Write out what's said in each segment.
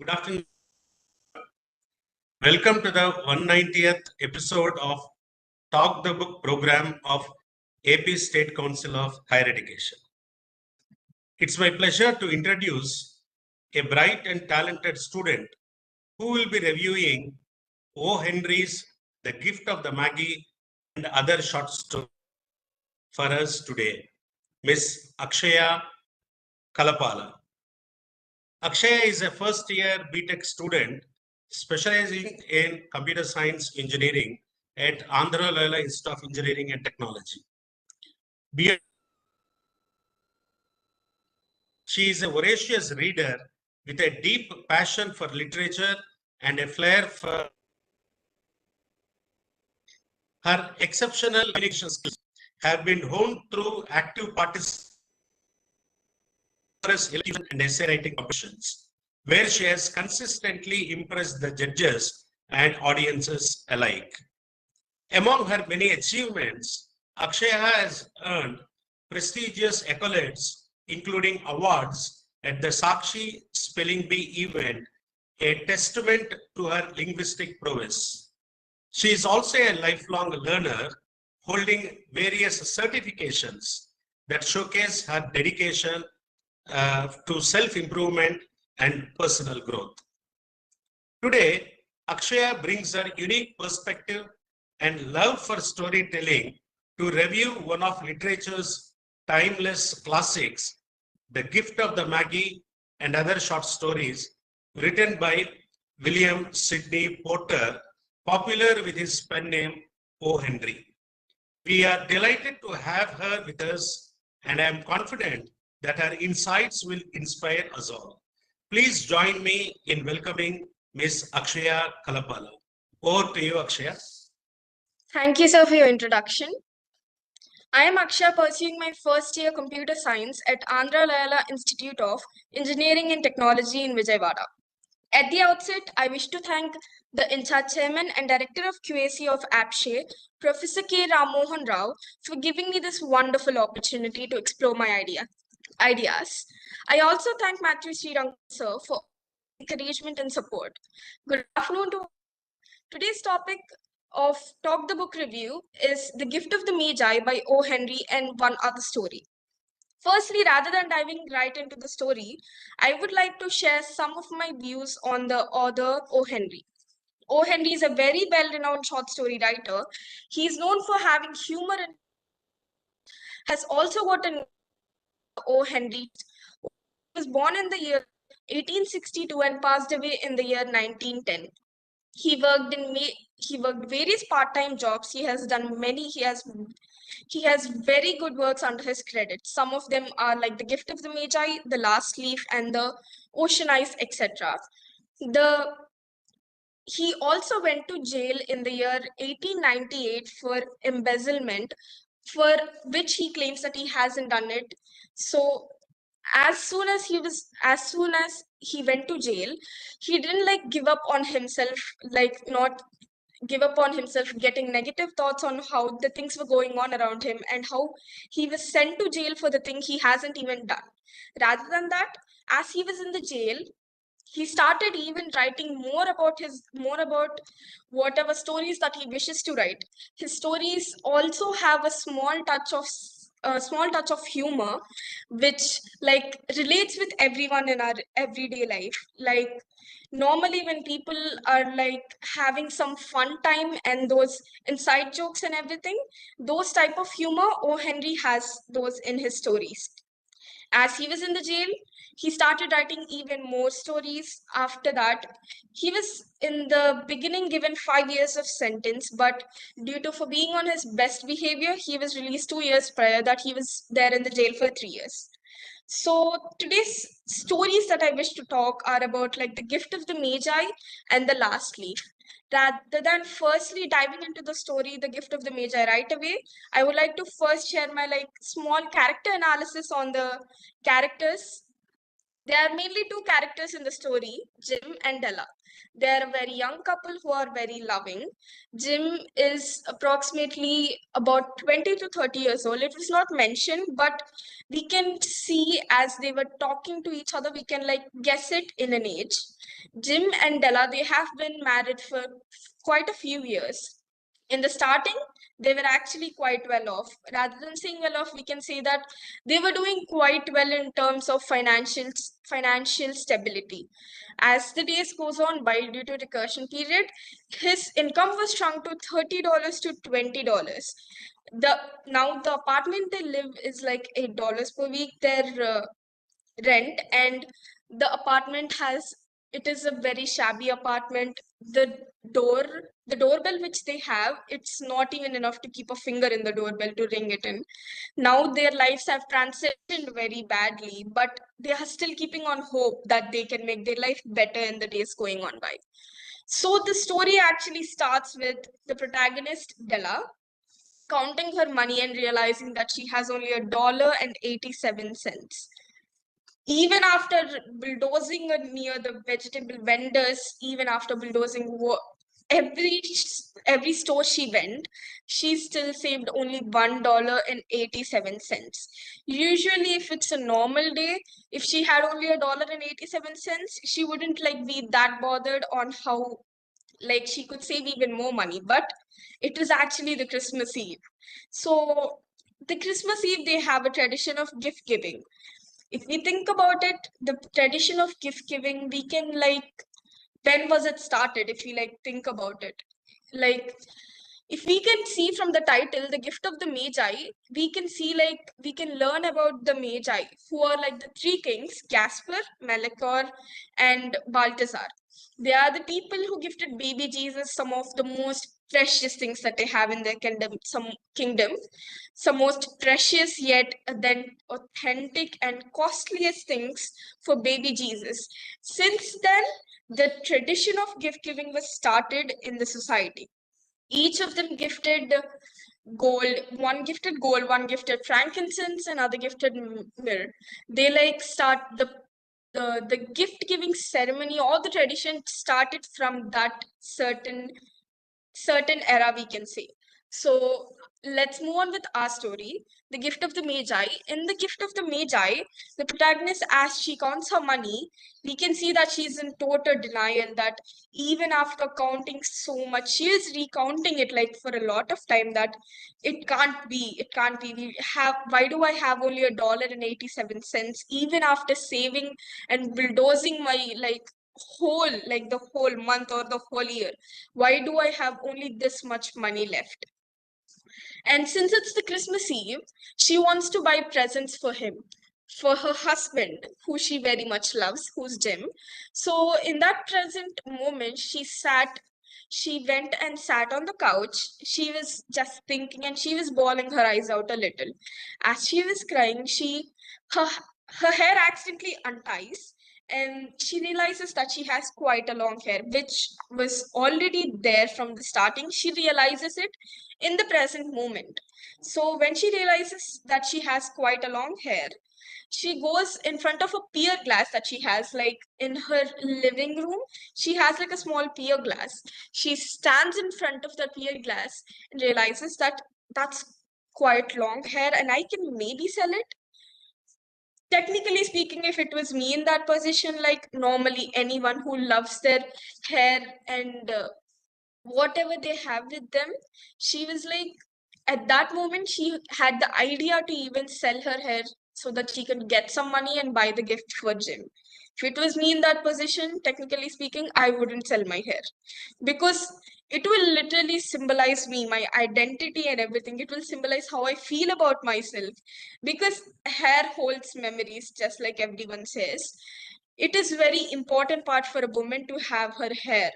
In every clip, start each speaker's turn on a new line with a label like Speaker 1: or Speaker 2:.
Speaker 1: Good afternoon. Welcome to the 190th episode of Talk the Book program of AP State Council of Higher Education. It's my pleasure to introduce a bright and talented student who will be reviewing O.Henry's The Gift of the Magi and other short stories for us today, Miss Akshaya Kalapala. Akshaya is a first-year BTech student specializing in computer science engineering at Andhra Loyola Institute of Engineering and Technology. She is a voracious reader with a deep passion for literature and a flair for her exceptional communication skills have been honed through active participation and essay writing competitions, where she has consistently impressed the judges and audiences alike. Among her many achievements, Akshaya has earned prestigious accolades, including awards at the Sakshi Spelling Bee event, a testament to her linguistic prowess. She is also a lifelong learner, holding various certifications that showcase her dedication to self-improvement and personal growth. Today, Akshaya brings her unique perspective and love for storytelling to review one of literature's timeless classics, The Gift of the Magi and other short stories written by William Sidney Porter, popular with his pen name O.Henry. We are delighted to have her with us, and I am confident that her insights will inspire us all. Please join me in welcoming Ms. Akshaya Kalapala. Over to you, Akshaya.
Speaker 2: Thank you, sir, for your introduction. I am Akshaya, pursuing my first year computer science at Andhra Loyola Institute of Engineering and Technology in Vijayawada. At the outset, I wish to thank the in-charge chairman and director of QAC of Akshaya, Professor K. Ramohan Rao, for giving me this wonderful opportunity to explore my ideas. I also thank Matthew Srirang sir for encouragement and support. Good afternoon to today's topic of Talk the Book review is The Gift of the Magi by O.Henry and one other story. Firstly, rather than diving right into the story, I would like to share some of my views on the author O.Henry. O.Henry is a very well-renowned short story writer. He is known for having humor and has also got a O.Henry. He was born in the year 1862 and passed away in the year 1910. He worked various part-time jobs. He has done many. He has very good works under his credit. Some of them are like The Gift of the Magi, The Last Leaf, and The Ocean Eyes, etc. He also went to jail in the year 1898 for embezzlement, for which he claims that he hasn't done it. So as soon as he went to jail, he didn't like give up on himself, like not give up on himself, getting negative thoughts on how the things were going on around him and how he was sent to jail for the thing he hasn't even done. Rather than that, as he was in the jail, he started even writing more about whatever stories that he wishes to write. His stories also have a small touch of humor, which like relates with everyone in our everyday life. Like normally when people are like having some fun time and those inside jokes and everything, those type of humor, O. Henry has those in his stories. As he was in the jail, he started writing even more stories. After that, he was in the beginning given 5 years of sentence, but due to for being on his best behavior, he was released 2 years prior. That he was there in the jail for 3 years. So today's stories that I wish to talk are about like The Gift of the Magi and The Last Leaf. Rather than firstly diving into the story, The Gift of the Magi right away, I would like to first share my like small character analysis on the characters. There are mainly two characters in the story, Jim and Della. They are a very young couple who are very loving. Jim is approximately about 20 to 30 years old. It was not mentioned, but we can see as they were talking to each other, we can like guess it in an age. Jim and Della, they have been married for quite a few years. In the starting, they were actually quite well off. Rather than saying well off, we can say that they were doing quite well in terms of financial stability. As the days goes on by due to recursion period, his income was shrunk to $30 to $20. The Now the apartment they live is like $8 per week. Their rent, and the apartment has, it is a very shabby apartment. Door the doorbell which they have, it's not even enough to keep a finger in the doorbell to ring it in. Now their lives have transitioned very badly, but they are still keeping on hope that they can make their life better in the days going on by. So the story actually starts with the protagonist Della counting her money and realizing that she has only $1.87. Even after bulldozing near the vegetable vendors, even after bulldozing every every store she went, she still saved only $1.87. Usually, if it's a normal day, if she had only $1.87, she wouldn't like be that bothered on how like she could save even more money. But it was actually the Christmas Eve. So the Christmas Eve, they have a tradition of gift giving. If we think about it, the tradition of gift giving, we can like, when was it started? If we like think about it, like if we can see from the title, the gift of the Magi, we can see like we can learn about the Magi, who are like the three kings, Casper, Melchior, and Balthazar. They are the people who gifted baby Jesus some of the most precious things that they have in their kingdom, some most precious yet then authentic and costliest things for baby Jesus. Since then, the tradition of gift giving was started in the society. Each of them gifted gold. One gifted gold, one gifted frankincense, another gifted myrrh. They like start the gift giving ceremony or the tradition started from that certain era, we can say. So let's move on with our story, the gift of the Magi. In the gift of the Magi, the protagonist, as she counts her money, we can see that she's in total denial, that even after counting so much, she is recounting it like for a lot of time, that it can't be we have, why do I have only $1.87 even after saving and bulldozing my the whole month or the whole year? Why do I have only this much money left? And since it's the Christmas Eve, she wants to buy presents for him, for her husband, who she very much loves, who's Jim. So in that present moment, she went and sat on the couch. She was just thinking and she was bawling her eyes out a little. As she was crying, her her hair accidentally unties, and she realizes that she has quite a long hair, which was already there from the starting. She realizes it in the present moment. So when she realizes that she has quite a long hair, she goes in front of a pier glass that she has like in her living room. She has like a small pier glass. She stands in front of the pier glass and realizes that that's quite long hair and I can maybe sell it. Technically speaking, if it was me in that position, like normally anyone who loves their hair and whatever they have with them, she was like, at that moment, she had the idea to even sell her hair so that she could get some money and buy the gift for Jim. If it was me in that position, technically speaking, I wouldn't sell my hair because it will literally symbolize me, my identity, and everything. It will symbolize how I feel about myself because hair holds memories, just like everyone says. It is very important part for a woman to have her hair.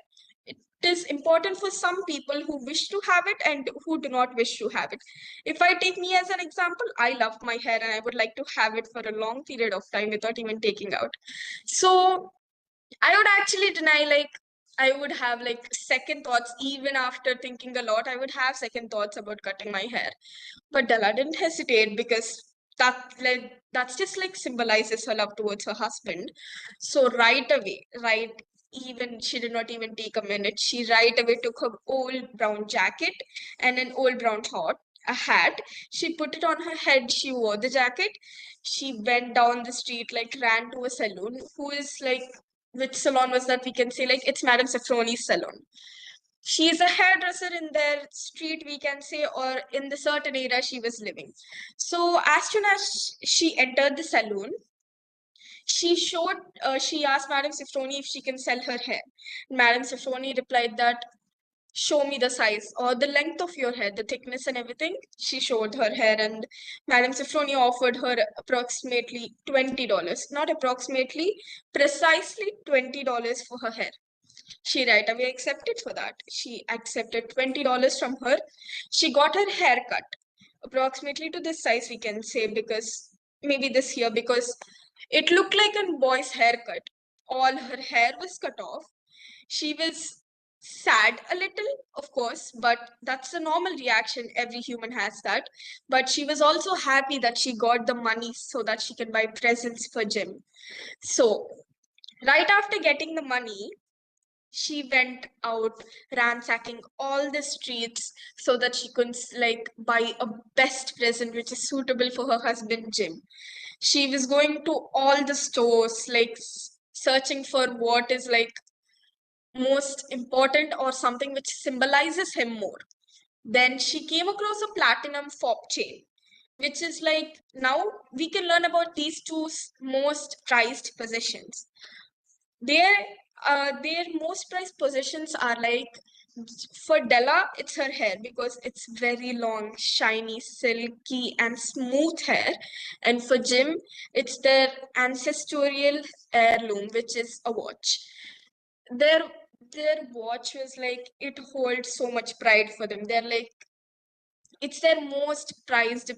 Speaker 2: It is important for some people who wish to have it and who do not wish to have it. If I take me as an example, I love my hair and I would like to have it for a long period of time without even taking out. So I would actually deny, like, I would have like second thoughts even after thinking a lot. I would have second thoughts about cutting my hair. But Della didn't hesitate because that's just like symbolizes her love towards her husband. So right away, right, even she did not even take a minute. She right away took her old brown jacket and an old brown hat. She put it on her head. She wore the jacket. She went down the street, like ran to a salon. Who is like, which salon was that? We can say like it's Madame Safroni's salon. She is a hairdresser in their street, we can say, or in the certain area she was living. So as soon as she entered the salon, she asked Madame Sifroni if she can sell her hair. Madame Sifroni replied that, show me the size or the length of your hair, the thickness and everything. She showed her hair, and Madame Sifroni offered her approximately $20. Not approximately, precisely $20 for her hair. She right away accepted for that. She accepted $20 from her. She got her hair cut approximately to this size, we can say, because maybe this here, because it looked like a boy's haircut. All her hair was cut off. She was sad a little, of course, but that's a normal reaction. Every human has that. But she was also happy that she got the money so that she can buy presents for Jim. So, right after getting the money, she went out ransacking all the streets so that she could like buy a best present which is suitable for her husband Jim. She was going to all the stores, like searching for what is like most important or something which symbolizes him more. Then she came across a platinum fob chain, which is like, now we can learn about these two most prized possessions. Their most prized possessions are like, for Della, it's her hair because it's very long, shiny, silky, and smooth hair. And for Jim, it's their ancestral heirloom, which is a watch. Their their watch was like, it holds so much pride for them. They're like, it's their most prized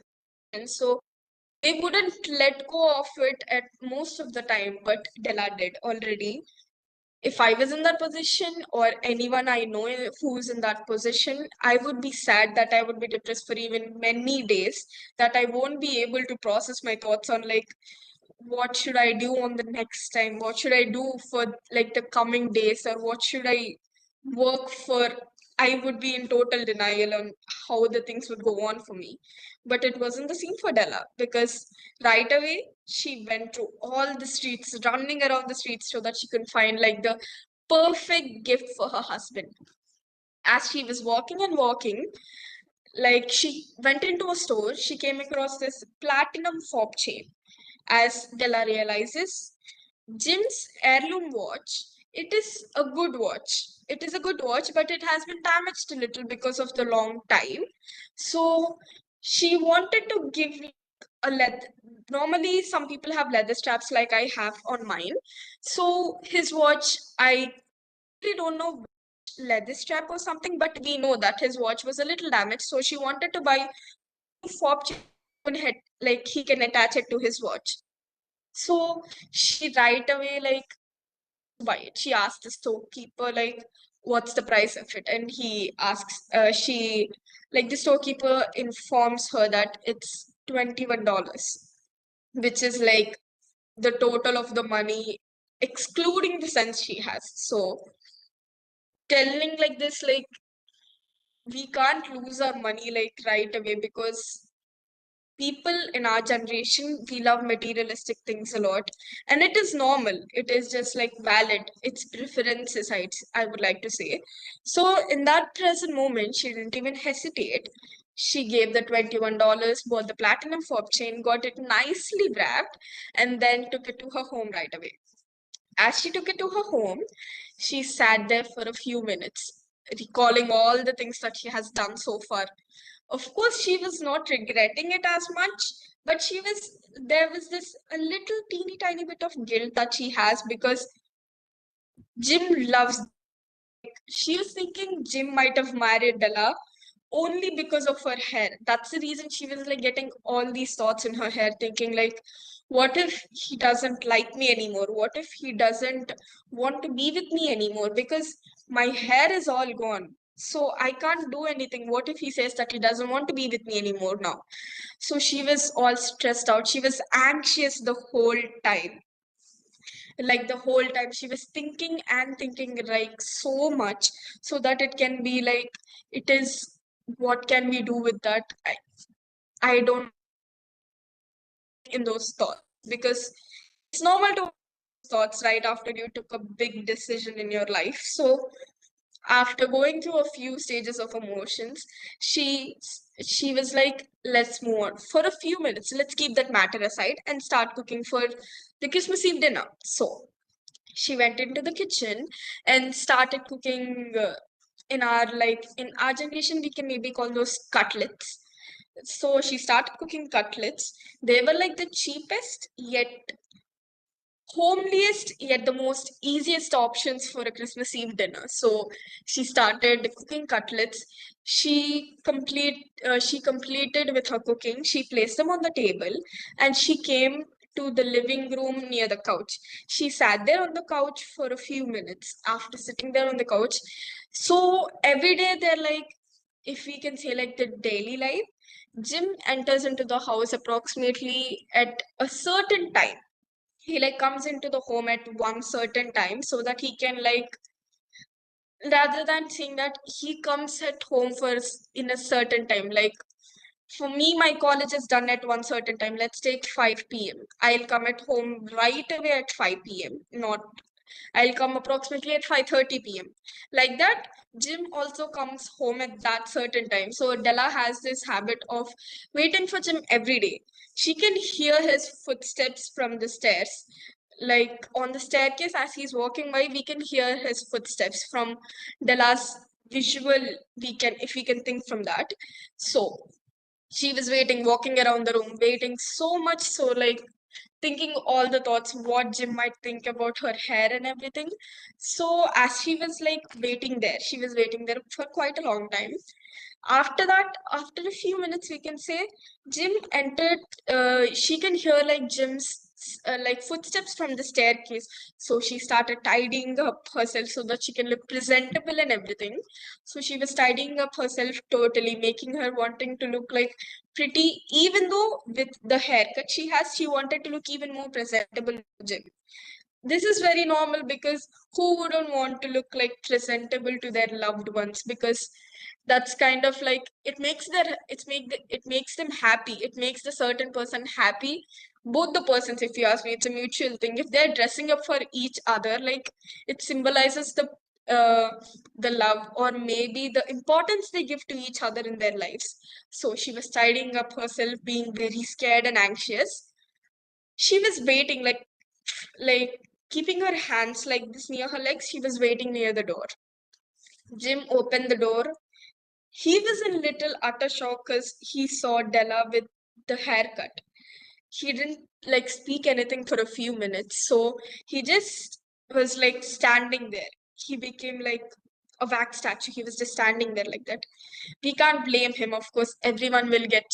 Speaker 2: possession. So they wouldn't let go of it at most of the time, but Della did already. If I was in that position, or anyone I know who's in that position, I would be sad, that I would be depressed for even many days, that I won't be able to process my thoughts on like, what should I do on the next time? What should I do for like the coming days, or what should I work for? I would be in total denial on how the things would go on for me. But it wasn't the same for Della, because right away she went to all the streets, running around the streets so that she could find like the perfect gift for her husband. As she was walking and walking, like she went into a store, she came across this platinum fob chain. As Della realizes, Jim's heirloom watch, it is a good watch. It is a good watch, but it has been damaged a little because of the long time. So she wanted to give a leather. Normally, some people have leather straps like I have on mine. So his watch, I really don't know which leather strap or something, but we know that his watch was a little damaged. So she wanted to buy a fob chain, like he can attach it to his watch. So she right away like buy it. She asked the storekeeper like, what's the price of it? And he asks, she like the storekeeper informs her that it's $21, which is like the total of the money excluding the cents she has. So telling like this, like we can't lose our money like right away, because people in our generation, we love materialistic things a lot, and it is normal, it is just like valid, it's preferences, I would like to say. So in that present moment, she didn't even hesitate. She gave the $21, bought the platinum fob chain, got it nicely wrapped, and then took it to her home right away. As she took it to her home, she sat there for a few minutes, recalling all the things that she has done so far. Of course, she was not regretting it as much, but there was this a little teeny tiny bit of guilt that she has, because Jim loves. She was thinking Jim might have married Della only because of her hair. That's the reason she was like getting all these thoughts in her hair, thinking like, what if he doesn't like me anymore? What if he doesn't want to be with me anymore? Because my hair is all gone. So I can't do anything. What if he says that he doesn't want to be with me anymore now? So she was all stressed out. She was anxious the whole time. Like the whole time she was thinking and thinking like so much, so that it can be like, it is, what can we do with that? I don't know what can we do in those thoughts, because it's normal to have those thoughts right after you took a big decision in your life. So after going through a few stages of emotions, she she was like, let's move on for a few minutes, let's keep that matter aside and start cooking for the Christmas Eve dinner. So she went into the kitchen and started cooking, in our generation we can maybe call those cutlets. So she started cooking cutlets. They were like the cheapest yet homeliest yet the most easiest options for a Christmas Eve dinner. So she started cooking cutlets. She completed with her cooking. She placed them on the table and she came to the living room near the couch. She sat there on the couch for a few minutes. After sitting there on the couch, so every day they're like, if we can say like the daily life, Jim enters into the house approximately at a certain time. He like comes into the home at one certain time, so that he can like, rather than saying that he comes at home in a certain time, like for me my college is done at one certain time, let's take 5 p.m. I'll come at home right away at 5 p.m. Not, I'll come approximately at 5:30 p.m. Like that, Jim also comes home at that certain time. So Della has this habit of waiting for Jim every day. She can hear his footsteps from the stairs. Like on the staircase, as he's walking by, we can hear his footsteps from Della's visual. We can, if we can think from that. So she was waiting, walking around the room, waiting so much so, like thinking all the thoughts, what Jim might think about her hair and everything. So as she was like waiting there, she was waiting there for quite a long time. After that, after a few minutes, we can say Jim entered. She can hear like Jim's like footsteps from the staircase. So she started tidying up herself so that she can look presentable and everything. So she was tidying up herself totally, making her wanting to look like pretty. Even though with the haircut she has, she wanted to look even more presentable to Jim. This is very normal, because who wouldn't want to look like presentable to their loved ones? Because that's kind of like, it makes them happy, it makes the certain person happy. Both the persons, if you ask me, it's a mutual thing. If they're dressing up for each other, like it symbolizes uh, the love, or maybe the importance they give to each other in their lives. So she was tidying up herself, being very scared and anxious. She was waiting, like keeping her hands like this near her legs. She was waiting near the door. Jim opened the door. He was in little utter shock because he saw Della with the haircut. He didn't like speak anything for a few minutes. So he just was like standing there. He became like a wax statue. He was just standing there like that. We can't blame him. Of course, everyone will get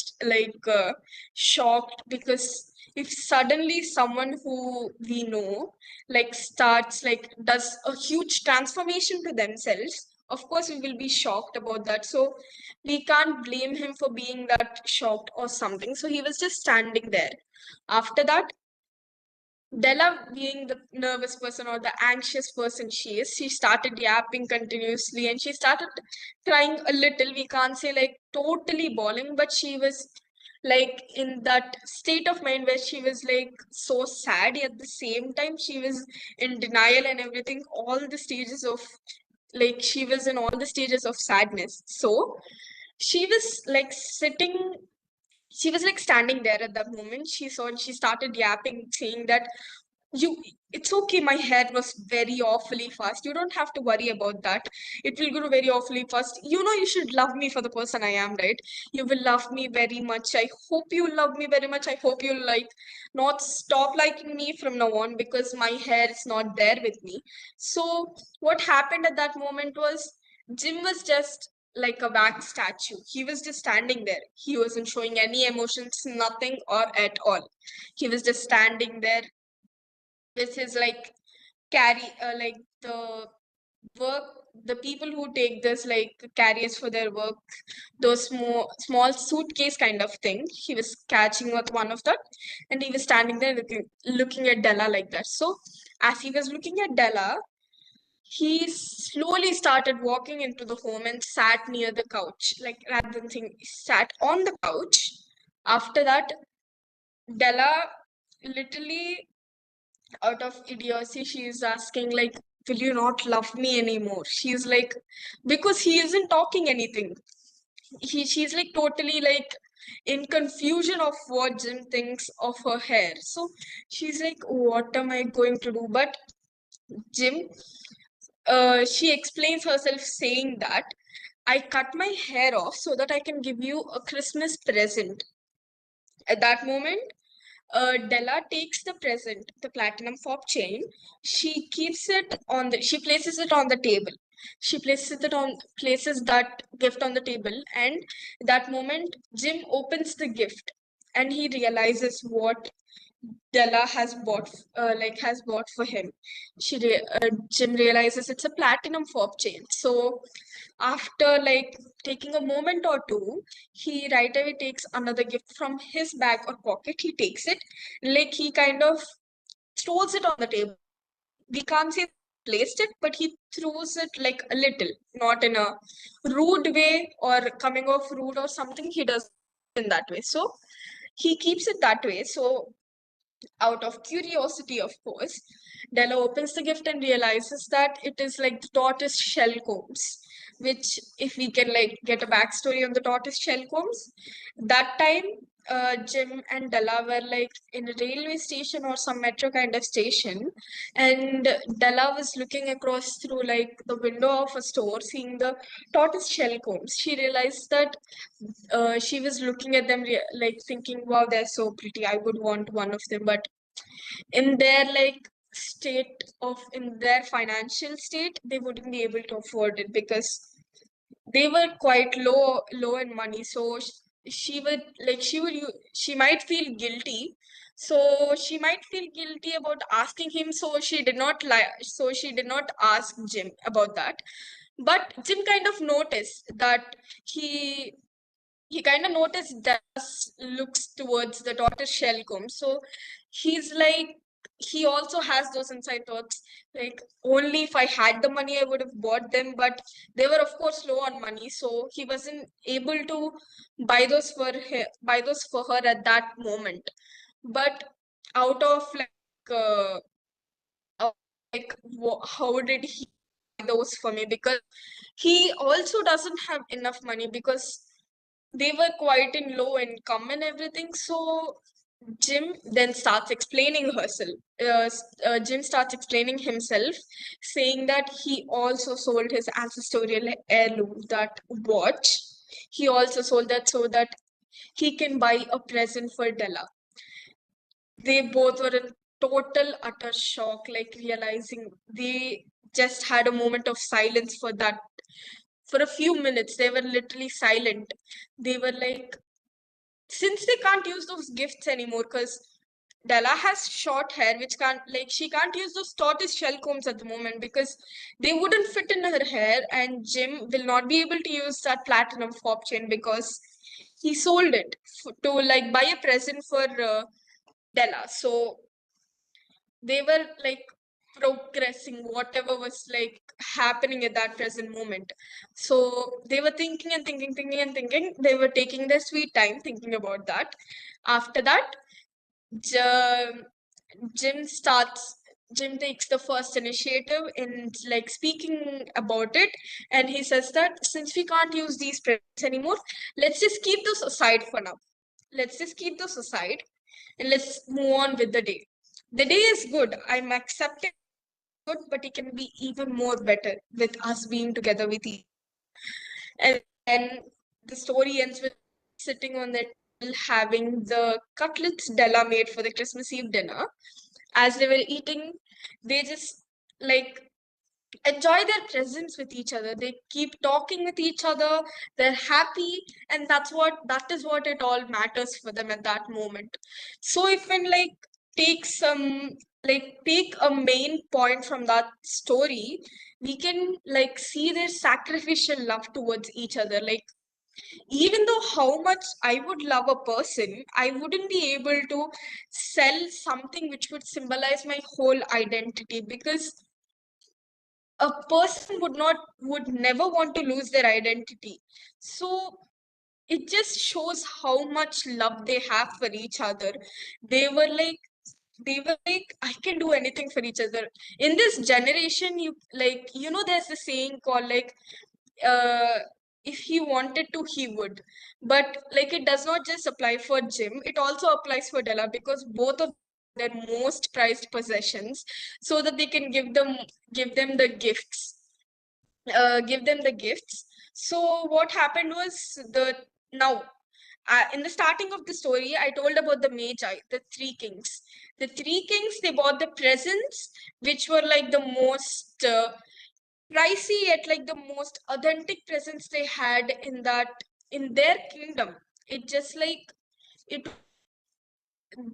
Speaker 2: shocked, because if suddenly someone who we know like starts like does a huge transformation to themselves, of course we will be shocked about that. So we can't blame him for being that shocked or something. So he was just standing there. After that, Della, being the nervous person or the anxious person she is, she started yapping continuously and she started crying a little. We can't say like totally bawling, but she was like in that state of mind where she was like so sad. At the same time, she was in denial and everything. All the stages of, like, she was in all the stages of sadness. So she was like sitting, she was like standing there at that moment. She saw and she started yapping, saying that you, it's okay, my hair was very awfully fast, you don't have to worry about that, it will grow very awfully fast. You know, you should love me for the person I am, right? You will love me very much. I hope you love me very much. I hope you'll like not stop liking me from now on, because my hair is not there with me. So what happened at that moment was, Jim was just like a wax statue. He was just standing there. He wasn't showing any emotions, nothing or at all. He was just standing there with his like carry like the work the people who take this like carriers for their work, those small suitcase kind of thing. He was catching with one of them, and he was standing there looking at Della like that. So as he was looking at Della, he slowly started walking into the home and sat near the couch, like rather than think, sat on the couch. After that, Della literally out of idiocy, she is asking like, will you not love me anymore? She's like, because he isn't talking anything. She's like totally like in confusion of what Jim thinks of her hair. So she's like, what am I going to do? But Jim, she explains herself saying that I cut my hair off so that I can give you a Christmas present. At that moment, Della takes the present, the platinum fob chain. She keeps it on the. She places it on the table. She places that gift on the table, and that moment, Jim opens the gift, and he realizes what Della has bought for him. Jim realizes it's a platinum fob chain. So after like taking a moment or two, he right away takes another gift from his bag or pocket. He takes it, like he kind of throws it on the table. We can't say placed it, but he throws it like a little, not in a rude way or coming off rude or something. He does in that way. So he keeps it that way. So out of curiosity, of course, Della opens the gift and realizes that it is like the tortoise shell combs, which, if we can like get a backstory on the tortoise shell combs, that time Jim and Della were like in a railway station or some metro kind of station, and Della was looking across through like the window of a store, seeing the tortoise shell combs. She realized that she was looking at them like thinking, wow, they're so pretty, I would want one of them. But in their like in their financial state, they wouldn't be able to afford it because they were quite low in money. So she would like she might feel guilty. So she might feel guilty about asking him, so she did not lie, so she did not ask Jim about that. But Jim kind of noticed that he kind of noticed that looks towards the tortoise shell comb. So he's like, he also has those inside thoughts, like only if I had the money I would have bought them, but they were of course low on money, so he wasn't able to buy those for her at that moment. But out of uh, how did he buy those for me? Because he also doesn't have enough money because they were quite in low income and everything. So Jim then starts explaining herself. Jim starts explaining himself, saying that he also sold his ancestral heirloom, that watch. He also sold that so that he can buy a present for Della. They both were in total utter shock, like realizing they just had a moment of silence for that. For a few minutes, they were literally silent. They were like, since they can't use those gifts anymore, because Della has short hair, which can't like she can't use those tortoise shell combs at the moment because they wouldn't fit in her hair, and Jim will not be able to use that platinum fob chain because he sold it to like buy a present for Della. So they were like progressing whatever was like happening at that present moment. So they were thinking and thinking. They were taking their sweet time thinking about that. After that, J- Jim starts. Jim takes the first initiative in like speaking about it, and he says that since we can't use these presents anymore, let's just keep those aside for now. Let's just keep those aside and let's move on with the day. The day is good. I'm accepting good, but it can be even more better with us being together with each. And then the story ends with sitting on the table having the cutlets Della made for the Christmas Eve dinner. As they were eating, they just like enjoy their presence with each other. They keep talking with each other. They're happy, and that is what it all matters for them at that moment. So if we like take some like take a main point from that story, we can like see their sacrificial love towards each other. Like even though how much I would love a person, I wouldn't be able to sell something which would symbolize my whole identity, because a person would never want to lose their identity. So it just shows how much love they have for each other. They were like I can do anything for each other. In this generation, there's a saying called like uh if he wanted to, he would. But like it does not just apply for Jim, it also applies for Della, because both of their most prized possessions, so that they can give them the gifts give them the gifts. So what happened was now in the starting of the story, I told about the Magi, the three kings. The three kings, they bought the presents, which were like the most pricey yet like the most authentic presents they had in their kingdom. It just like it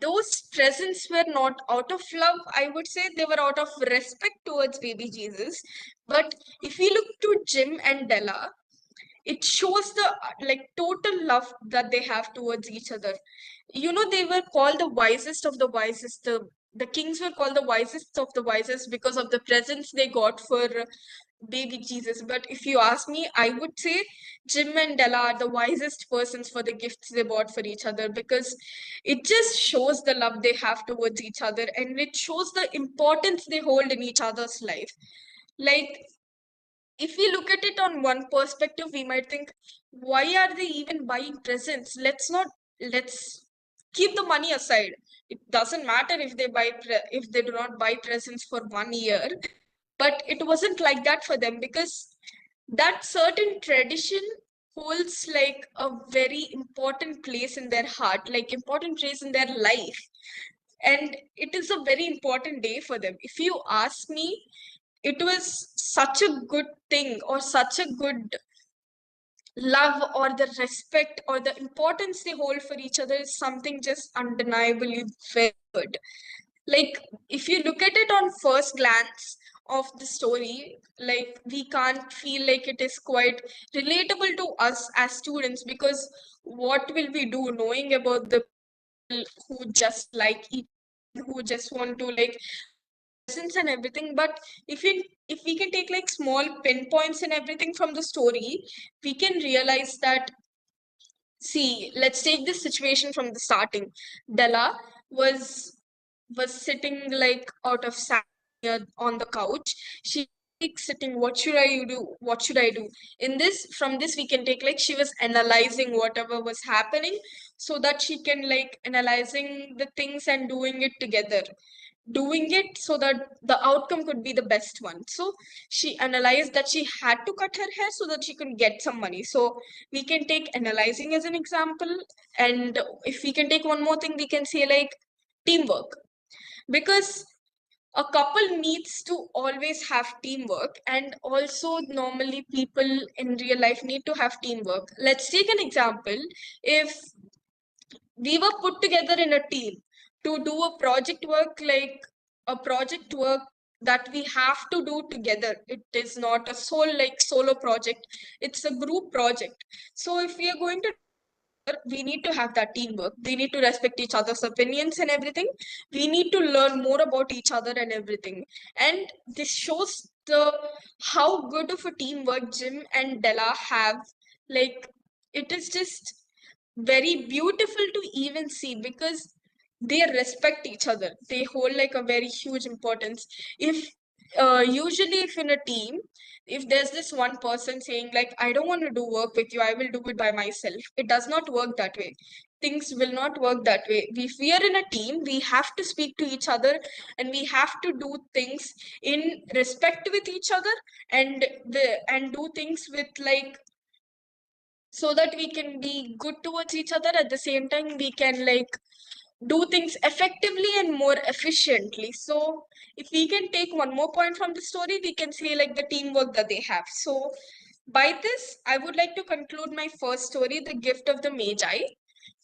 Speaker 2: those presents were not out of love, I would say they were out of respect towards baby Jesus. But if we look to Jim and Della, it shows the like total love that they have towards each other. They were called the wisest of the wisest. The kings were called the wisest of the wisest because of the presents they got for baby Jesus. But if you ask me, I would say Jim and Della are the wisest persons for the gifts they bought for each other, because it just shows the love they have towards each other, and it shows the importance they hold in each other's life. Like if we look at it on one perspective, we might think, why are they even buying presents? Let's keep the money aside. It doesn't matter if if they do not buy presents for 1 year. But it wasn't like that for them, because that certain tradition holds like a very important place in their heart, like important place in their life. And it is a very important day for them. If you ask me, it was such a good thing, or such a good love, or the respect or the importance they hold for each other is something just undeniably very good. Like if you look at it on first glance of the story, like we can't feel like it is quite relatable to us as students, because what will we do knowing about the people who just like each who just want to like buy presents and everything. But if we can take like small pinpoints and everything from the story, we can realize that, see, let's take this situation from the starting. Della was was sitting like out of sad on the couch. She like sitting, what should I do? What should I do? In this, from this, we can take like she was analyzing whatever was happening, so that she can like analyzing the things and doing it together, doing it so that the outcome could be the best one. So she analyzed that she had to cut her hair so that she could get some money. So we can take analyzing as an example. And if we can take one more thing, we can say like teamwork, because a couple needs to always have teamwork, and also normally people in real life need to have teamwork. Let's take an example. If we were put together in a team to do a project work, like a project work that we have to do together, it is not a solo project, it's a group project. So if we are going to, we need to have that teamwork, we need to respect each other's opinions and everything, we need to learn more about each other and everything. And this shows the how good of a teamwork Jim and Della have. Like it is just very beautiful to even see, because they respect each other, they hold like a very huge importance. If usually if in a team, if there's this one person saying like, I don't want to do work with you, I will do it by myself, it does not work that way. Things will not work that way. If we are in a team, we have to speak to each other, and we have to do things in respect with each other, and do things with like, so that we can be good towards each other. At the same time, we can like do things effectively and more efficiently. So if we can take one more point from the story, we can say like the teamwork that they have. So by this, I would like to conclude my first story, The Gift of the Magi.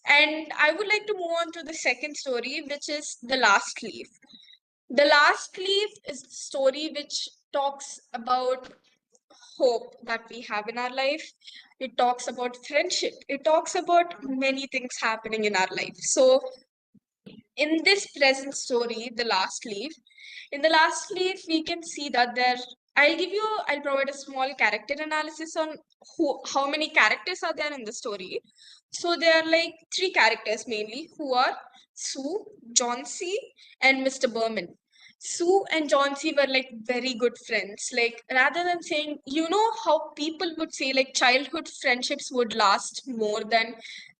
Speaker 2: And I would like to move on to the second story, which is The Last Leaf. The last leaf is the story which talks about hope that we have in our life. It talks about friendship. It talks about many things happening in our life. So, in this present story, in the last leaf, we can see that I'll provide a small character analysis on how many characters are there in the story. So there are like three characters mainly who are Sue, John C, and Mr. Berman. Sue and John C were like very good friends. Like rather than saying, you know how people would say like childhood friendships would last more than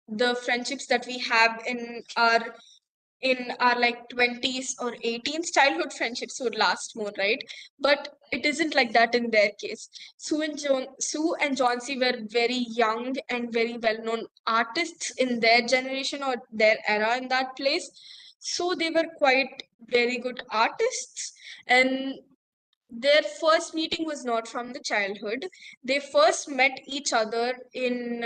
Speaker 2: the friendships that we have in our like 20s or 18s. Childhood friendships would last more, right? But it isn't like that in their case. Sue and John C were very young and very well known artists in their generation or their era in that place. So they were quite very good artists, and their first meeting was not from the childhood. They first met each other in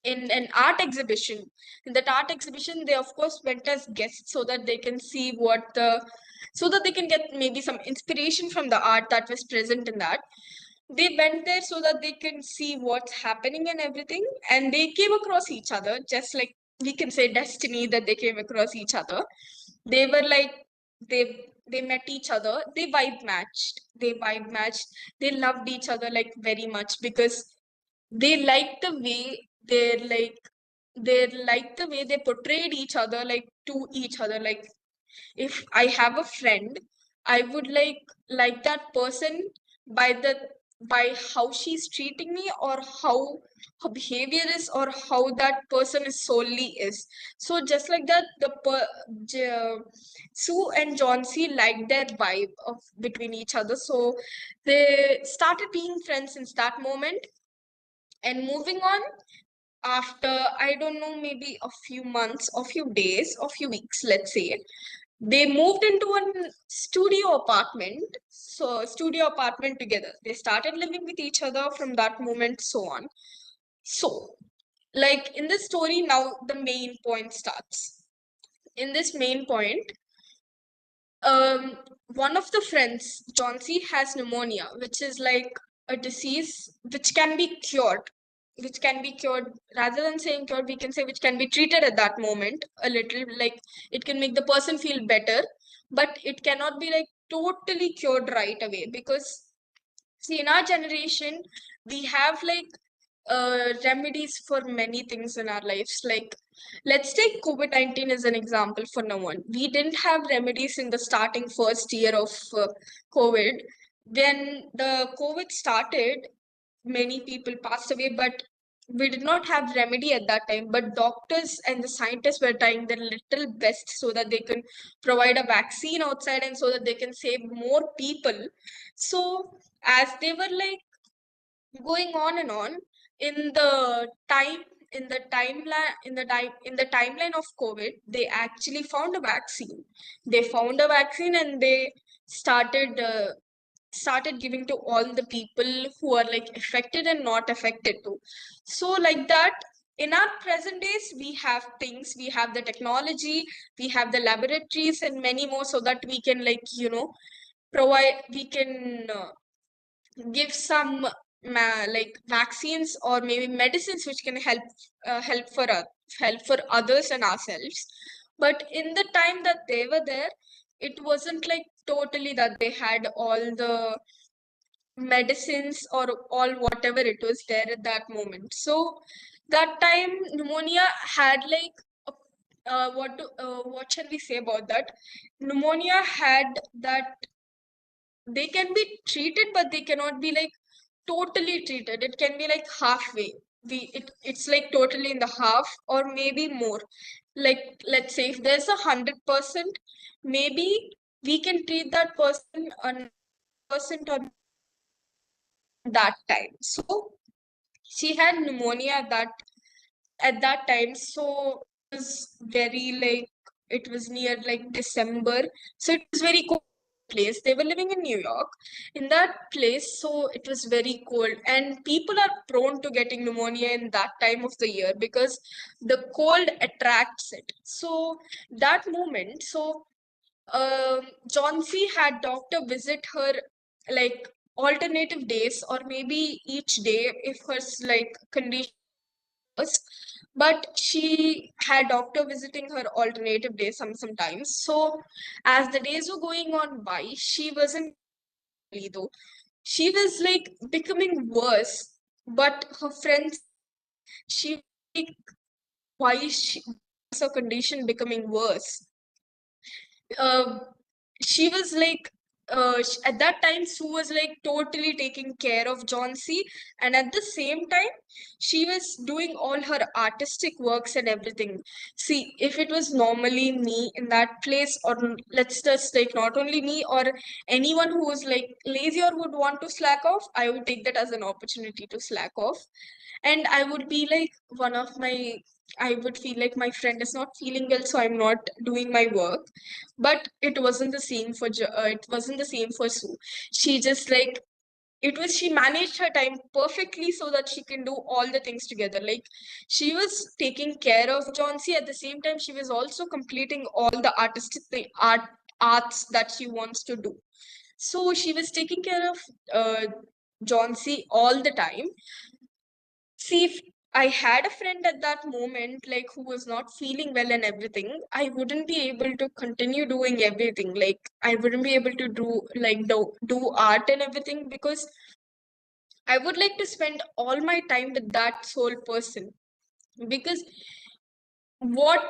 Speaker 2: an art exhibition. In that art exhibition, they of course went as guests so that they can see so that they can get maybe some inspiration from the art that was present in that. They went there so that they can see what's happening and everything, and they came across each other, just like we can say destiny that they came across each other. They were like they met each other, they vibe matched, they loved each other like very much because they like the way they portrayed each other like to each other. Like if I have a friend, I would like that person by the by how she's treating me, or how her behavior is, or how that person is solely is. So just like that, Sue and John C liked their vibe of between each other, so they started being friends since that moment. And moving on, after I don't know, maybe a few months, a few days, a few weeks, let's say, they moved into a studio apartment together. They started living with each other from that moment, so on. So, like in this story, now the main point starts. In this main point, one of the friends, John C, has pneumonia, which is like a disease which can be cured. Which can be cured, rather than saying cured, we can say which can be treated at that moment a little. Like it can make the person feel better, but it cannot be like totally cured right away. Because see, in our generation, we have like remedies for many things in our lives. Like, let's take COVID 19 as an example for no one. We didn't have remedies in the starting first year of COVID. When the COVID started, many people passed away, but we did not have remedy at that time. But doctors and the scientists were trying their little best so that they can provide a vaccine outside and so that they can save more people. So as they were like going on and on in the time in the timeline of COVID, they actually found a vaccine. They found a vaccine, and they started started giving to all the people who are like affected and not affected too. So like that, in our present days, we have things, we have the technology, we have the laboratories and many more, so that we can like provide we can give some like vaccines or maybe medicines which can help for others and ourselves. But in the time that they were there, it wasn't like totally that they had all the medicines or all whatever it was there at that moment. So that time pneumonia had like what shall we say about that? Pneumonia had that they can be treated, but they cannot be like totally treated. It can be like halfway. It's like totally in the half or maybe more. Like let's say if there's 100%, maybe we can treat that person a 90% or that time. So she had pneumonia at that time. So it was very like it was near like December. So it was very cold place. They were living in New York, in that place. So it was very cold. And people are prone to getting pneumonia in that time of the year because the cold attracts it. So that moment, so Johnsy had doctor visit her like alternative days or maybe each day if her like condition was, but she had doctor visiting her alternative days sometimes. So as the days were going on by, she wasn't really though. She was like becoming worse, but her friends she like why is her condition becoming worse? uh, she was like at that time Sue was like totally taking care of Johnsy, and at the same time she was doing all her artistic works and everything. See, if it was normally me in that place, or let's just like not only me or anyone who was like lazy or would want to slack off, I would take that as an opportunity to slack off. And I would be like one of my I would feel like my friend is not feeling well, so I'm not doing my work. But it wasn't the same for it wasn't the same for Sue. She just like she managed her time perfectly so that she can do all the things together. Like she was taking care of Johnsy, at the same time she was also completing all the arts that she wants to do. So she was taking care of Johnsy all the time. See, if I had a friend at that moment, like who was not feeling well and everything, I wouldn't be able to continue doing everything. Like I wouldn't be able to do art and everything because I would like to spend all my time with that sole person. Because what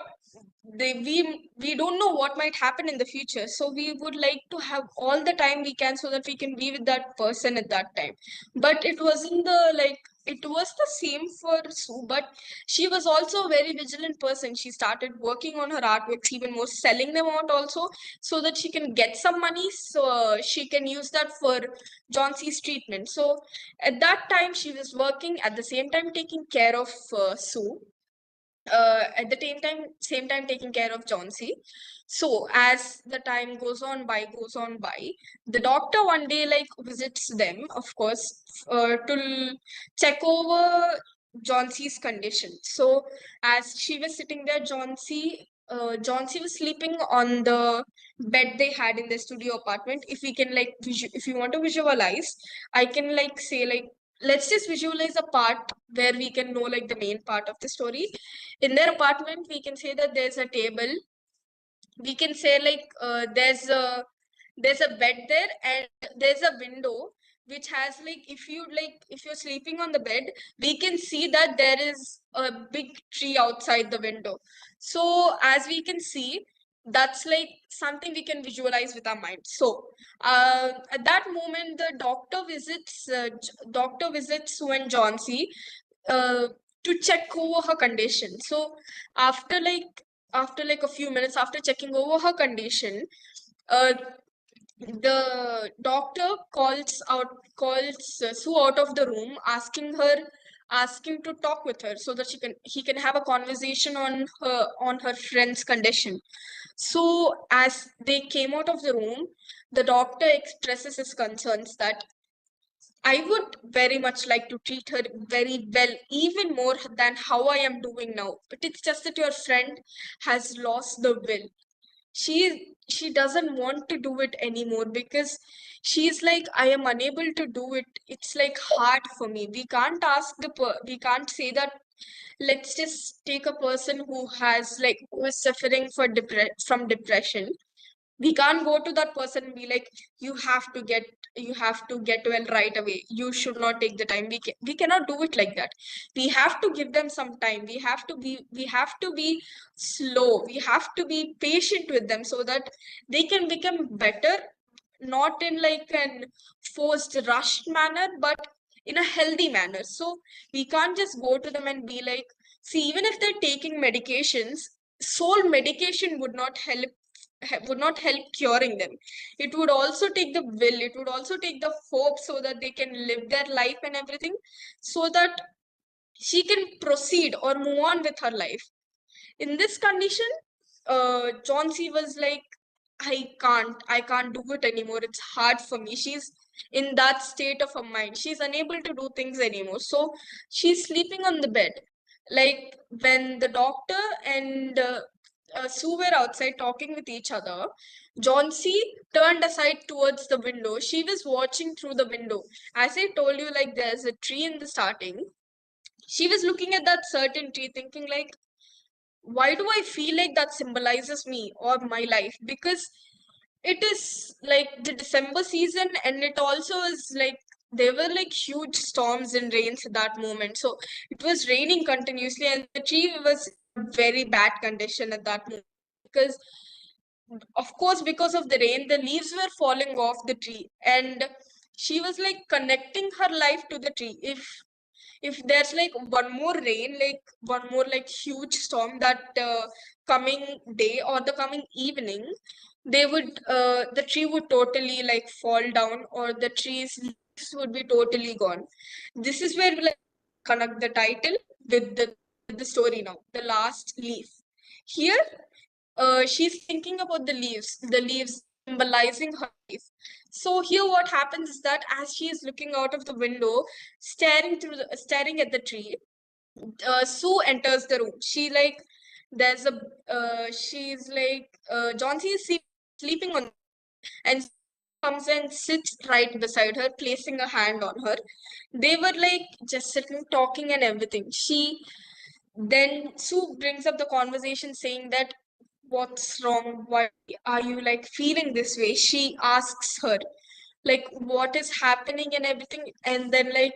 Speaker 2: we don't know what might happen in the future, so we would like to have all the time we can so that we can be with that person at that time. But it wasn't the like it was the same for Sue, but she was also a very vigilant person. She started working on her artworks even more, selling them out also, so that she can get some money, so she can use that for Johnson's treatment. So at that time she was working, at the same time taking care of Sue, at the same time taking care of Johnsy. So as the time goes on by, the doctor one day like visits them, of course, to check over Johnsy's condition. So as she was sitting there, Johnsy was sleeping on the bed they had in the studio apartment. If we can like if you want to visualize, I can like say like let's just visualize a part where we can know like the main part of the story. In their apartment we can say that there's a table, we can say like there's a bed there, and there's a window which has like if you're sleeping on the bed, we can see that there is a big tree outside the window. So as we can see, that's like something we can visualize with our mind. So at that moment the doctor visits Sue and Johnsy uh, to check over her condition. So after like a few minutes after checking over her condition, uh, the doctor calls Sue out of the room, asking to talk with her so that he can have a conversation on her friend's condition. So as they came out of the room, the doctor expresses his concerns that I would very much like to treat her very well, even more than how I am doing now. But it's just that your friend has lost the will. She doesn't want to do it anymore because she's like, I am unable to do it. It's like hard for me. We can't say that. Let's just take a person who is suffering from depression. We can't go to that person and be like, you have to get well right away, you should not take the time. We cannot do it like that. We have to give them some time. We have to be slow, we have to be patient with them so that they can become better, not in like an forced rushed manner, but in a healthy manner. So we can't just go to them and be like, see, even if they're taking medications, sole medication would not help curing them. It would also take the will, it would also take the hope so that they can live their life and everything, so that she can proceed or move on with her life. In this condition, John C was like, I can't do it anymore. It's hard for me. She's in that state of her mind. She's unable to do things anymore. So she's sleeping on the bed. Like when the doctor and Sue were outside talking with each other, John C. turned aside towards the window. She was watching through the window. As I told you, like there's a tree in the starting. She was looking at that certain tree, thinking like, why do I feel like that symbolizes me or my life? Because it is like the December season, and it also is like there were like huge storms and rains at that moment. So it was raining continuously, and the tree was in a very bad condition at that moment because, of course, because of the rain, the leaves were falling off the tree, and she was like connecting her life to the tree. If there's like one more rain, like one more like huge storm that coming day or the coming evening, the tree would totally like fall down, or the tree's leaves would be totally gone. This is where we like connect the title with the story. Now the last leaf here, she's thinking about the leaves symbolizing her life. So here what happens is that as she is looking out of the window, staring at the tree, Sue enters the room. She like there's a she's like John C is sleeping on, and Sue comes and sits right beside her, placing a hand on her. They were like just sitting talking and everything. Then Sue brings up the conversation saying that, what's wrong? Why are you like feeling this way? She asks her, like, what is happening and everything. And then, like,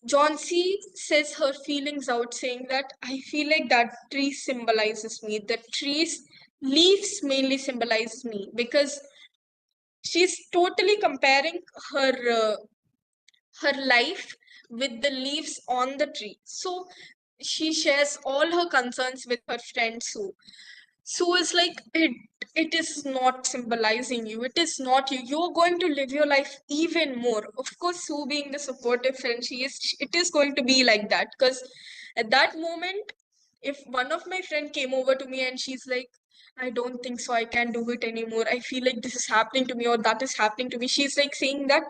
Speaker 2: John C says her feelings out, saying that I feel like that tree symbolizes me. The tree's leaves mainly symbolize me because she's totally comparing her her life with the leaves on the tree. So she shares all her concerns with her friend Sue. Sue is like, it is not symbolizing you. It is not you. You're going to live your life even more. Of course, Sue being the supportive friend she is, it is going to be like that. Because at that moment, if one of my friend came over to me and she's like, I don't think so, I can't do it anymore. I feel like this is happening to me or that is happening to me. She's like saying that,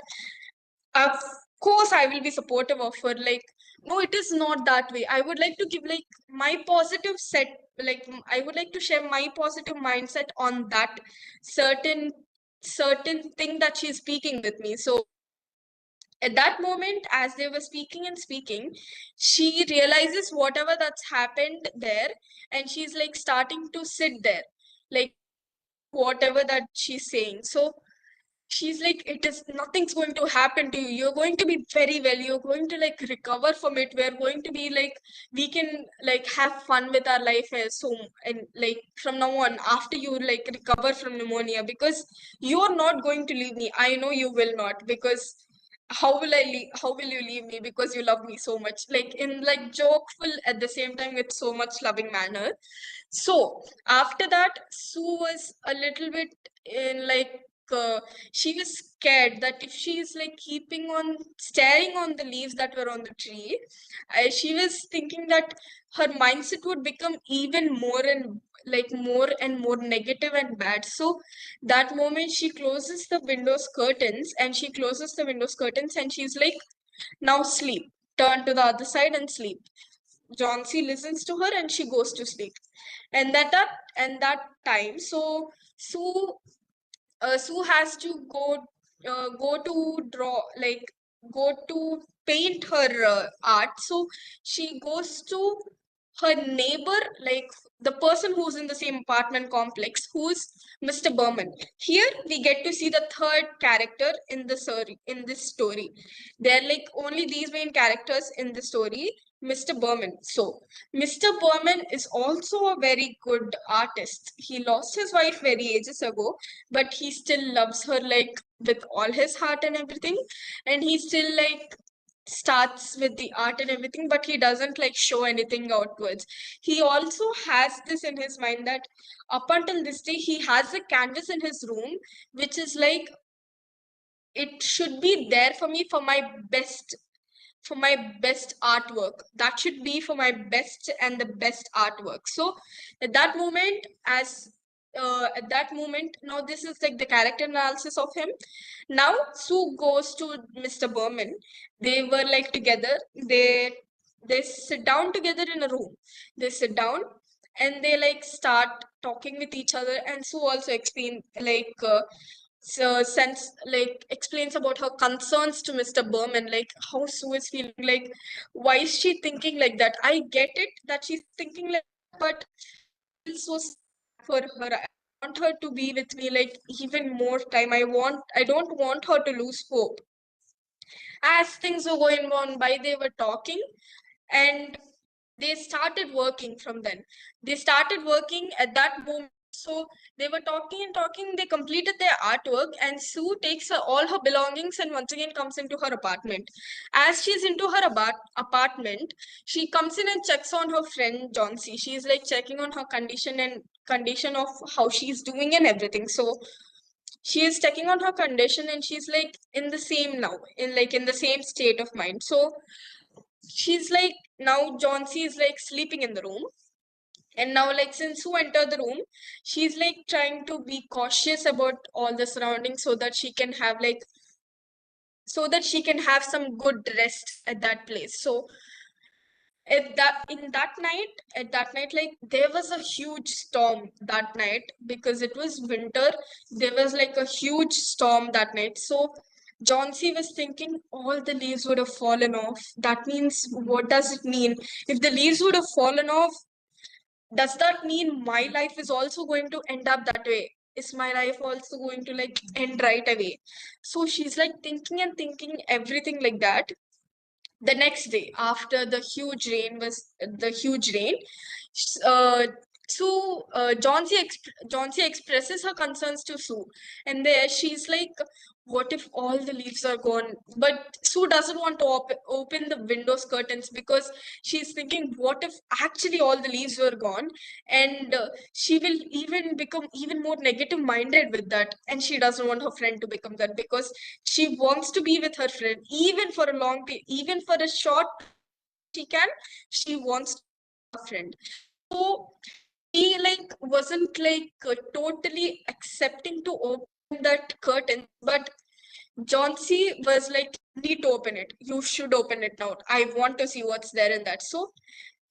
Speaker 2: of course I will be supportive of her. Like, no, it is not that way. I would like to give like my positive set, like I would like to share my positive mindset on that certain certain thing that she's speaking with me. So at that moment, as they were speaking and speaking, she realizes whatever that's happened there, and she's like starting to sit there, like whatever that she's saying. So she's like, it is nothing's going to happen to you. You're going to be very well. You're going to like recover from it. We're going to be like, we can like have fun with our life as so, and like from now on, after you like recover from pneumonia, because you're not going to leave me. I know you will not, because how will you leave me because you love me so much, like in like jokeful at the same time with so much loving manner. So after that, Sue was a little bit in like she was scared that if she is like keeping on staring on the leaves that were on the tree, she was thinking that her mindset would become even more and like more and more negative and bad. So that moment she closes the windows curtains, and she's like, now sleep. Turn to the other side and sleep. John C listens to her and she goes to sleep. And that time, so Sue has to go to draw, like go to paint her art. So she goes to her neighbor, like the person who's in the same apartment complex, who's Mr. Berman. Here we get to see the third character in the story. In this story, they're like only these main characters in the story. Mr. Berman. So Mr. Berman is also a very good artist. He lost his wife very ages ago, but he still loves her like with all his heart and everything, and he still like starts with the art and everything, but he doesn't like show anything outwards. He also has this in his mind that up until this day he has a canvas in his room, which is like, it should be there for me for my best artwork. That should be for my best and the best artwork. So at that moment, now this is like the character analysis of him. Now Sue goes to Mr. Berman. They were like together. They sit down together in a room. They sit down, and they like start talking with each other, and Sue also explain so sense like explains about her concerns to Mr. Berman, like how Sue is feeling, like why is she thinking like that. I get it that she's thinking like that, but I feel so sad for her. I want her to be with me like even more time. I don't want her to lose hope. As things were going on by, they were talking, and they started working from then. They started working at that moment. So they were talking and talking. They completed their artwork, and Sue takes all her belongings and once again comes into her apartment. As she's into her apartment, she comes in and checks on her friend Johnsy. She's like checking on her condition and condition of how she's doing and everything. So she is checking on her condition, and she's like in the same now, in the same state of mind. So she's like, now Johnsy is like sleeping in the room, and now like since Sue entered the room, she's like trying to be cautious about all the surroundings so that she can have some good rest at that place. So at that night, like there was a huge storm that night because it was winter. There was like a huge storm that night. So Johnsy was thinking all the leaves would have fallen off. That means, what does it mean? If the leaves would have fallen off, does that mean my life is also going to end up that way? Is my life also going to like end right away? So she's like thinking and thinking everything like that. The next day, after the huge rain, uh, Johnsy expresses her concerns to Sue, and there she's like, "What if all the leaves are gone?" But Sue doesn't want to open the windows curtains because she's thinking, "What if actually all the leaves were gone?" And she will even become even more negative minded with that, and she doesn't want her friend to become that because she wants to be with her friend even for a long period, even for a short she can. She wants to be her friend. So she like wasn't like totally accepting to open that curtain, but Johnsy was like, need to open it. You should open it now. I want to see what's there in that. So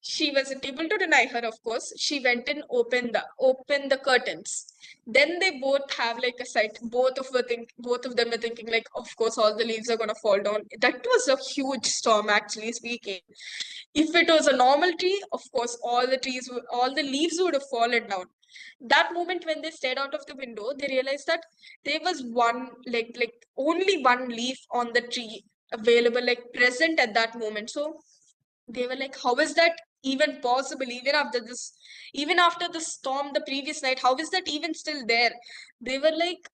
Speaker 2: she wasn't able to deny her, of course. She went and opened the curtains. Then they both have like a sight. Both of them were thinking like, of course, all the leaves are gonna fall down. That was a huge storm, actually speaking. If it was a normal tree, of course, all the leaves would have fallen down. That moment when they stared out of the window, they realized that there was one like only one leaf on the tree available, like present at that moment. So they were like, how is that even possible? Even after the storm the previous night, how is that even still there? They were like,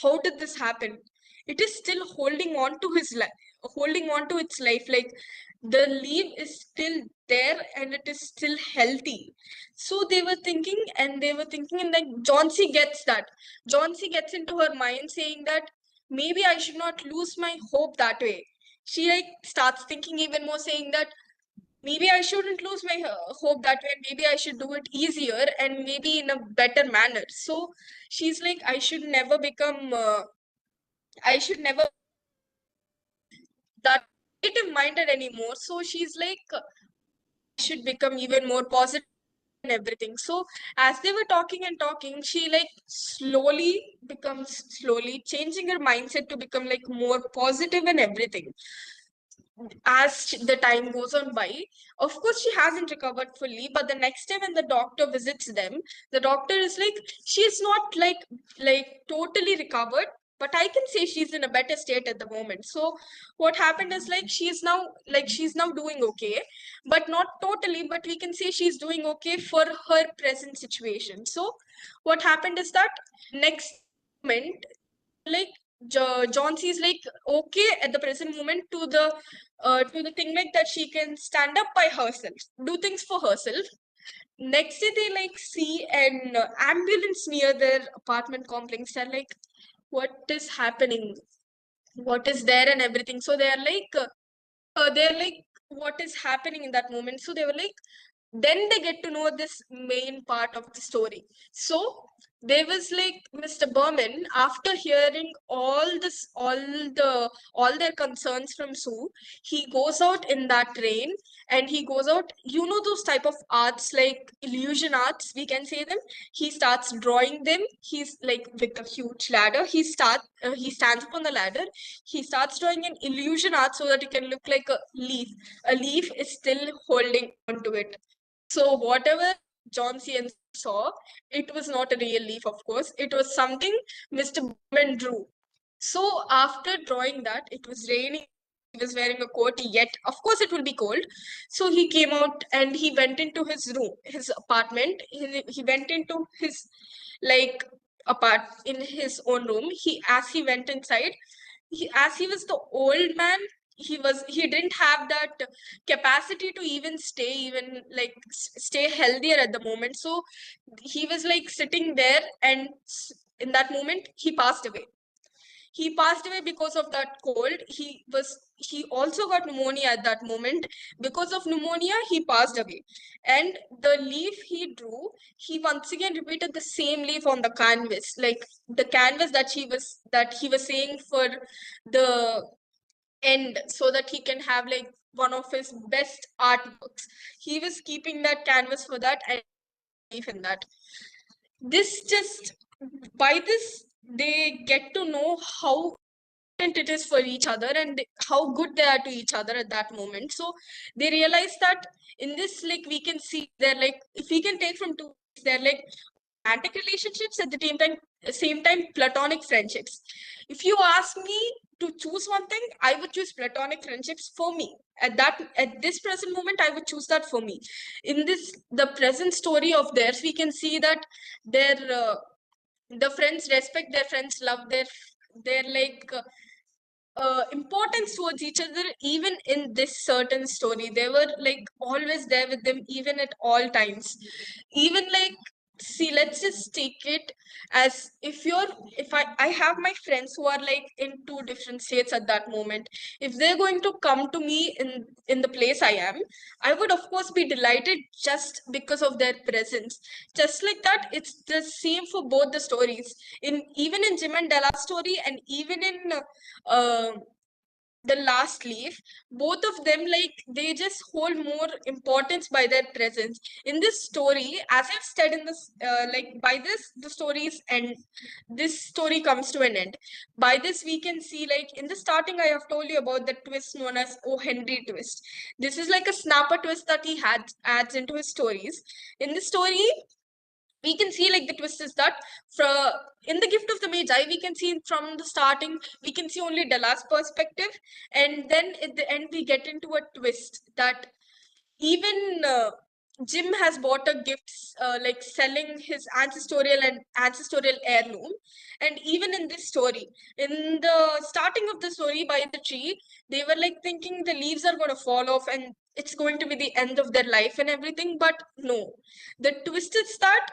Speaker 2: how did this happen? It is still holding on to holding on to its life. Like the leaf is still there and it is still healthy. So they were thinking, and like Johnsy gets into her mind saying that maybe I should not lose my hope that way. She like starts thinking even more, saying that maybe I shouldn't lose my hope that way. Maybe I should do it easier and maybe in a better manner. So she's like, I should never that negative minded anymore. So she's like, I should become even more positive and everything. So as they were talking and talking, she like slowly changing her mindset to become like more positive and everything. The time goes on by, of course she hasn't recovered fully, but the next time when the doctor visits them, the doctor is like, she's not like totally recovered, but I can say she's in a better state at the moment. So what happened is like she's now doing okay, but not totally, but we can say she's doing okay for her present situation. So what happened is that next moment, like Johnsy is like okay at the present moment to the thing like that she can stand up by herself, do things for herself. Next day they like see an ambulance near their apartment complex. They're like, what is happening? What is there and everything? So they're like, what is happening in that moment? So they were like, then they get to know this main part of the story. So there was like Mr. Berman, after hearing all their concerns from Sue, he goes out in that train and he goes out, those type of arts like illusion arts, we can say them. He starts drawing them. He's like with a huge ladder. He stands up on the ladder. He starts drawing an illusion art so that it can look like a leaf. A leaf is still holding onto it. So whatever John C.N. saw, it was not a real leaf, of course. It was something Mr. Berman drew. So after drawing that, it was raining. He was wearing a coat, yet of course it will be cold. So he came out and he went into his room, his apartment. He went into his like apart in his own room. As he went inside, as he was the old man, he didn't have that capacity to even stay healthier at the moment. So he was like sitting there, and in that moment he passed away because of that cold. He also got pneumonia at that moment. Because of pneumonia, he passed away. And the leaf he drew, he once again repeated the same leaf on the canvas, like the canvas that he was saying for the end, so that he can have like one of his best artworks. He was keeping that canvas for that and leaf in that. This just by this they get to know how it is for each other and how good they are to each other at that moment. So they realize that in this, like, we can see they're like, if we can take from two, they're like romantic relationships at the same time platonic friendships. If you ask me to choose one thing, I would choose platonic friendships for me. At this present moment, I would choose that for me. In this the present story of theirs, we can see that their the friends respect their friends, love their importance towards each other. Even in this certain story, they were like always there with them, even at all times. Even like, see, let's just take it as if I have my friends who are like in two different states at that moment. If they're going to come to me in the place I am, I would of course be delighted just because of their presence. Just like that, it's the same for both the stories. In even in Jim and Della's story, and even in uh, the last leaf, both of them, like, they just hold more importance by their presence in this story. As I've said in this, like, by this the stories end, this story comes to an end. By this we can see, like, in the starting I have told you about the twist known as O.Henry twist. This is like a snapper twist that he had adds into his stories. In this story, we can see, like, the twist is that from in the gift of the Magi, we can see from the starting, we can see only Della's perspective, and then at the end we get into a twist that even Jim has bought a gift, like selling his ancestral heirloom. And even in this story, in the starting of the story, by the tree, they were like thinking the leaves are going to fall off and it's going to be the end of their life and everything. But no, the twist is that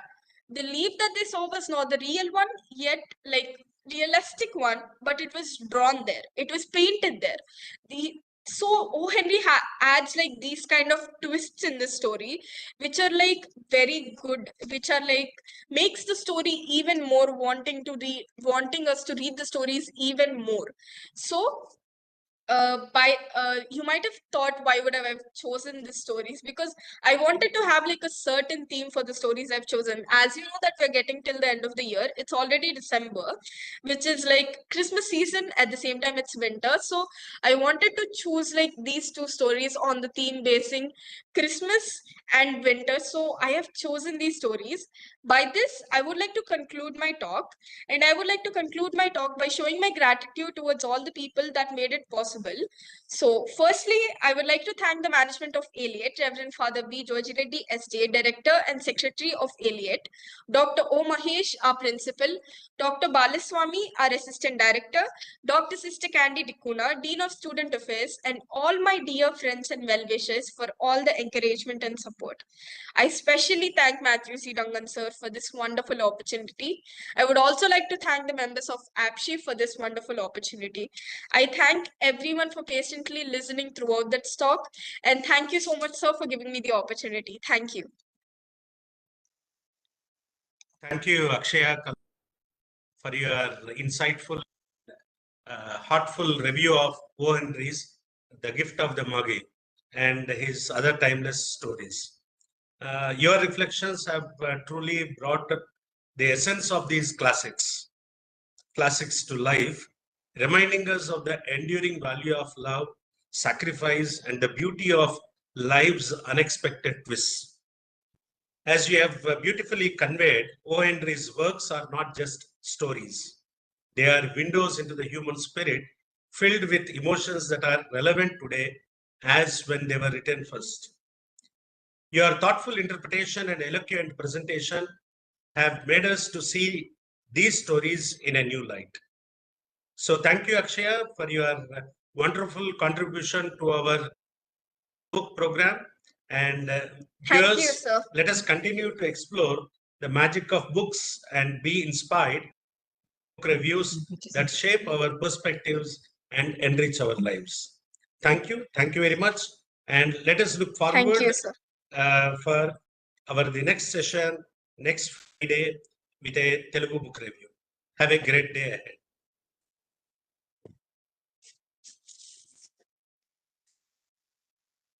Speaker 2: the leaf that they saw was not the real one, yet like realistic one, but it was drawn there. It was painted there. The so O. Henry adds like these kind of twists in the story, which are like very good, which are like makes the story even more wanting us to read the stories even more. So by you might have thought, why would I have chosen the stories? Because I wanted to have like a certain theme for the stories I've chosen. As you know that we're getting till the end of the year, it's already December, which is like Christmas season. At the same time, it's winter. So I wanted to choose like these two stories on the theme basing Christmas and winter. So I have chosen these stories. By this, I would like to conclude my talk. And I would like to conclude my talk by showing my gratitude towards all the people that made it possible. So, firstly, I would like to thank the management of Eliot, Reverend Father B. George Reddy, SJ, Director and Secretary of Eliot, Dr. O. Mahesh, our Principal, Dr. Balaswamy, our Assistant Director, Dr. Sister Candy Dikuna, Dean of Student Affairs, and all my dear friends and well-wishers for all the encouragement and support. I especially thank Matthew C. Dungan sir for this wonderful opportunity. I would also like to thank the members of APSHI for this wonderful opportunity. I thank everyone for patiently listening throughout that talk, and thank you so much, sir, for giving me the opportunity. Thank you.
Speaker 1: Thank you, Akshaya, for your insightful, heartful review of O.Henry's The Gift of the Magi and his other timeless stories. Your reflections have truly brought the essence of these classics to life, reminding us of the enduring value of love, sacrifice, and the beauty of life's unexpected twists. As you have beautifully conveyed, O. Henry's works are not just stories. They are windows into the human spirit, filled with emotions that are relevant today as when they were written first. Your thoughtful interpretation and eloquent presentation have made us to see these stories in a new light. So thank you, Akshaya, for your wonderful contribution to our book program. And
Speaker 2: Thank you,
Speaker 1: viewers,
Speaker 2: sir.
Speaker 1: let us continue to explore the magic of books and be inspired book reviews that shape our perspectives and enrich our lives. Thank you. Thank you very much. And let us look
Speaker 2: Thank
Speaker 1: forward
Speaker 2: you, sir.
Speaker 1: for the next session next Friday with a Telugu book review. Have a great day ahead.